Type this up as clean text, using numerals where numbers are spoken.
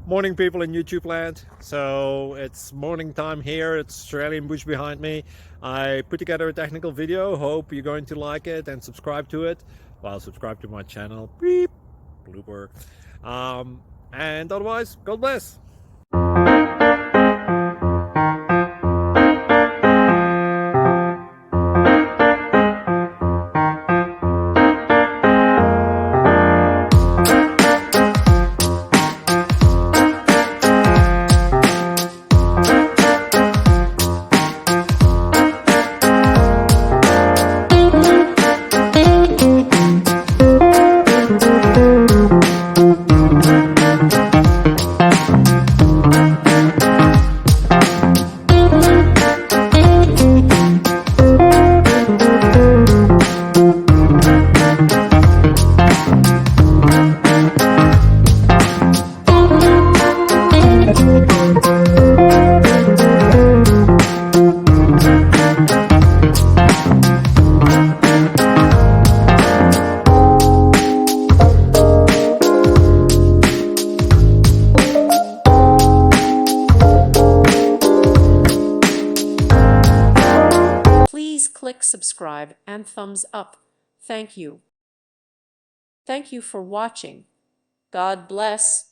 Morning, people in YouTube land. So it's morning time here. It's Australian bush behind me. I put together a technical video. Hope you're going to like it and subscribe to it. Well, subscribe to my channel. Beep. Blooper. And otherwise, God bless. Please click subscribe and thumbs up. Thank you. Thank you for watching. God bless.